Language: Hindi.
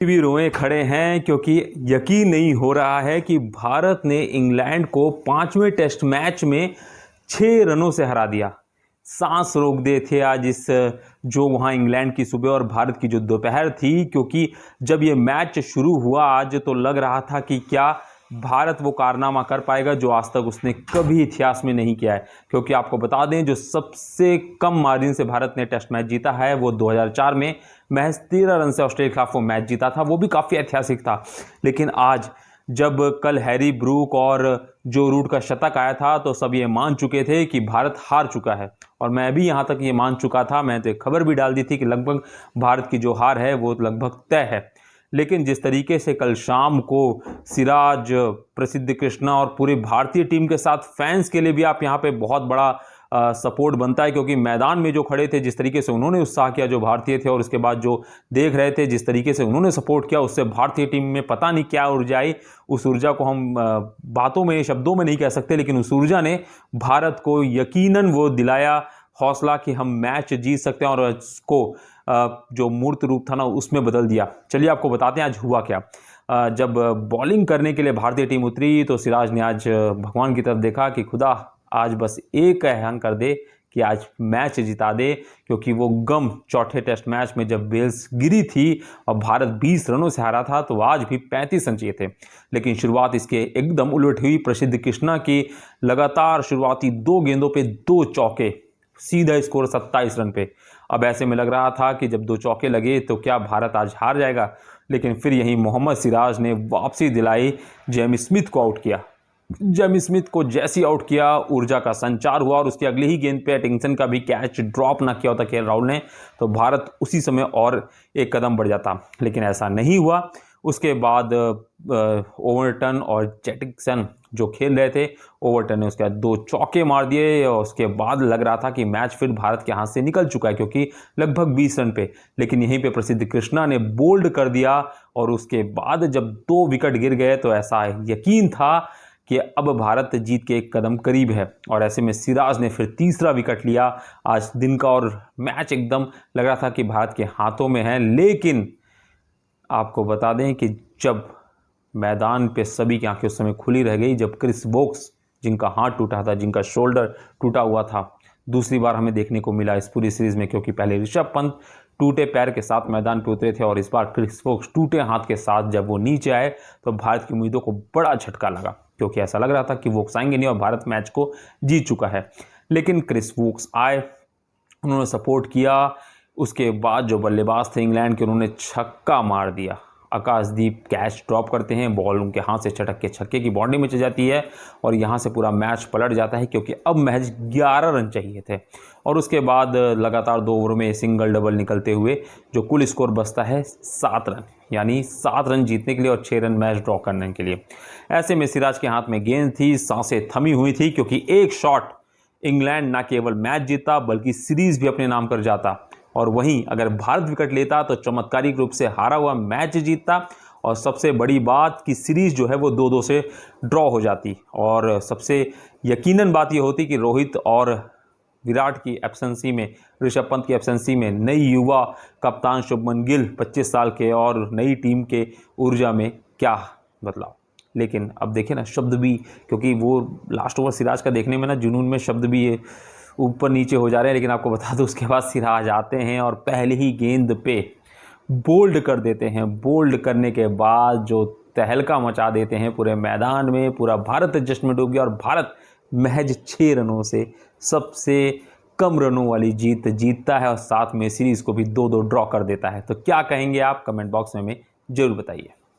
भी रोए खड़े हैं क्योंकि यकीन नहीं हो रहा है कि भारत ने इंग्लैंड को 5वें टेस्ट मैच में 6 रनों से हरा दिया। सांस रोक दे थे आज इस जो वहां इंग्लैंड की सुबह और भारत की जो दोपहर थी, क्योंकि जब ये मैच शुरू हुआ आज तो लग रहा था कि क्या भारत वो कारनामा कर पाएगा जो आज तक उसने कभी इतिहास में नहीं किया है। क्योंकि आपको बता दें, जो सबसे कम मार्जिन से भारत ने टेस्ट मैच जीता है वो 2004 में महज 13 रन से ऑस्ट्रेलिया के खिलाफ वो मैच जीता था, वो भी काफ़ी ऐतिहासिक था। लेकिन आज जब कल हैरी ब्रूक और जो रूट का शतक आया था तो सब ये मान चुके थे कि भारत हार चुका है, और मैं भी यहाँ तक ये मान चुका था। मैं तो एक खबर भी डाल दी थी कि लगभग भारत की जो हार है वो लगभग तय है। लेकिन जिस तरीके से कल शाम को सिराज, प्रसिद्ध कृष्णा और पूरी भारतीय टीम के साथ फैंस के लिए भी आप यहाँ पे बहुत बड़ा सपोर्ट बनता है, क्योंकि मैदान में जो खड़े थे जिस तरीके से उन्होंने उत्साह किया जो भारतीय थे, और उसके बाद जो देख रहे थे जिस तरीके से उन्होंने सपोर्ट किया, उससे भारतीय टीम में पता नहीं क्या ऊर्जा आई। उस ऊर्जा को हम बातों में, शब्दों में नहीं कह सकते, लेकिन उस ऊर्जा ने भारत को यकीनन वो दिलाया हौसला कि हम मैच जीत सकते हैं, और उसको जो मूर्त रूप था ना उसमें बदल दिया। चलिए आपको बताते हैं आज हुआ क्या। जब बॉलिंग करने के लिए भारतीय टीम उतरी तो सिराज ने आज भगवान की तरफ देखा कि खुदा आज बस एक एहसान कर दे कि आज मैच जिता दे, क्योंकि वो गम चौथे टेस्ट मैच में जब वेल्स गिरी थी और भारत 20 रनों से हारा था तो आज भी 35 रन चाहिए थे। लेकिन शुरुआत इसके एकदम उलट हुई। प्रसिद्ध कृष्णा की लगातार शुरुआती 2 गेंदों पे 2 चौके, सीधा स्कोर 27 रन पे। अब ऐसे में लग रहा था कि जब 2 चौके लगे तो क्या भारत आज हार जाएगा, लेकिन फिर यही मोहम्मद सिराज ने वापसी दिलाई, जेमी स्मिथ को आउट किया। जेमी स्मिथ को जैसे आउट किया ऊर्जा का संचार हुआ, और उसकी अगली ही गेंद पे एटिंगसन का भी कैच ड्रॉप ना किया होता केएल राहुल ने तो भारत उसी समय और एक कदम बढ़ जाता, लेकिन ऐसा नहीं हुआ। उसके बाद ओवरटन और जेटिंगसन जो खेल रहे थे, ओवरटन ने उसके बाद 2 चौके मार दिए, और उसके बाद लग रहा था कि मैच फिर भारत के हाथ से निकल चुका है, क्योंकि लगभग 20 रन पे। लेकिन यहीं पे प्रसिद्ध कृष्णा ने बोल्ड कर दिया, और उसके बाद जब 2 विकेट गिर गए तो ऐसा यकीन था कि अब भारत जीत के एक कदम करीब है। और ऐसे में सिराज ने फिर तीसरा विकेट लिया आज दिन का, और मैच एकदम लग रहा था कि भारत के हाथों में है। लेकिन आपको बता दें कि जब मैदान पे सभी की आंखें उस समय खुली रह गई, जब क्रिस वोक्स, जिनका हाथ टूटा था, जिनका शोल्डर टूटा हुआ था, दूसरी बार हमें देखने को मिला इस पूरी सीरीज में, क्योंकि पहले ऋषभ पंत टूटे पैर के साथ मैदान पे उतरे थे, और इस बार क्रिस वोक्स टूटे हाथ के साथ जब वो नीचे आए तो भारत की उम्मीदों को बड़ा झटका लगा, क्योंकि ऐसा लग रहा था कि वोक्स आएंगे नहीं और भारत मैच को जीत चुका है। लेकिन क्रिस वोक्स आए, उन्होंने सपोर्ट किया। उसके बाद जो बल्लेबाज थे इंग्लैंड के, उन्होंने छक्का मार दिया। आकाशदीप कैच ड्रॉप करते हैं, बॉल उनके हाथ से छटक के छक्के की बाउंड्री में चल जाती है, और यहाँ से पूरा मैच पलट जाता है, क्योंकि अब महज 11 रन चाहिए थे। और उसके बाद लगातार 2 ओवर में सिंगल डबल निकलते हुए जो कुल स्कोर बचता है 7 रन, यानी 7 रन जीतने के लिए और 6 रन मैच ड्रॉ करने के लिए। ऐसे में सिराज के हाथ में गेंद थी, सांसें थमी हुई थी, क्योंकि एक शॉट इंग्लैंड ना केवल मैच जीता बल्कि सीरीज भी अपने नाम कर जाता, और वहीं अगर भारत विकेट लेता तो चमत्कारिक रूप से हारा हुआ मैच जीतता, और सबसे बड़ी बात कि सीरीज जो है वो 2-2 से ड्रॉ हो जाती। और सबसे यकीनन बात ये होती कि रोहित और विराट की एब्सेंसी में, ऋषभ पंत की एब्सेंसी में नई युवा कप्तान शुभमन गिल 25 साल के, और नई टीम के ऊर्जा में क्या बदलाव। लेकिन अब देखिए ना, शब्द भी, क्योंकि वो लास्ट ओवर सिराज का देखने में ना जुनून में शब्द भी ऊपर नीचे हो जा रहे हैं, लेकिन आपको बता दो उसके बाद सिराज आते हैं और पहले ही गेंद पे बोल्ड कर देते हैं। बोल्ड करने के बाद जो तहलका मचा देते हैं पूरे मैदान में, पूरा भारत जश्न में डूब गया, और भारत महज 6 रनों से सबसे कम रनों वाली जीत जीतता है, और साथ में सीरीज को भी 2-2 ड्रॉ कर देता है। तो क्या कहेंगे आप, कमेंट बॉक्स में हमें जरूर बताइए।